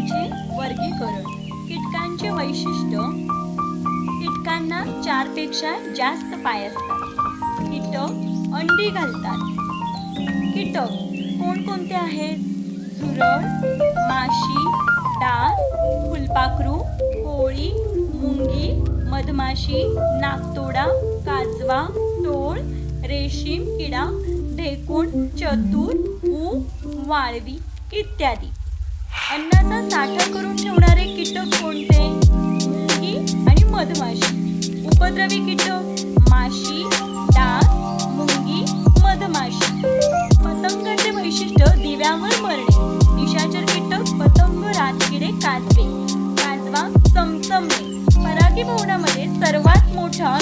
कीटकांचे वर्गीकरण. कीटकांचे वैशिष्ट्य. कीटकांना 4 पेक्षा जास्त पाय असतात. कीटक अंडी घालतात. कीटक कोणकोणते आहेत? झुरळ, माशी, डास, फुलपाखरू, कोळी, मुंगी, मधमाशी, नाकतोडा, काजवा, टोळ, रेशीम किडा, ढेकूण, चतुर, वाळवी इत्यादी. अन्नाचा साठा करून ठेवणारे कीटक कोणते? मुंगी आणि मधमाशी. उपद्रवी कीटक माशी, डास, मुंगी, मधमाशी. पतंगाचे वैशिष्ट्य दिव्यावर मरणे. निशाचर कीटक पतंग, रातकिडे, काजवे. काजवा चमचमणे. परागीभवनामध्ये सर्वात मोठा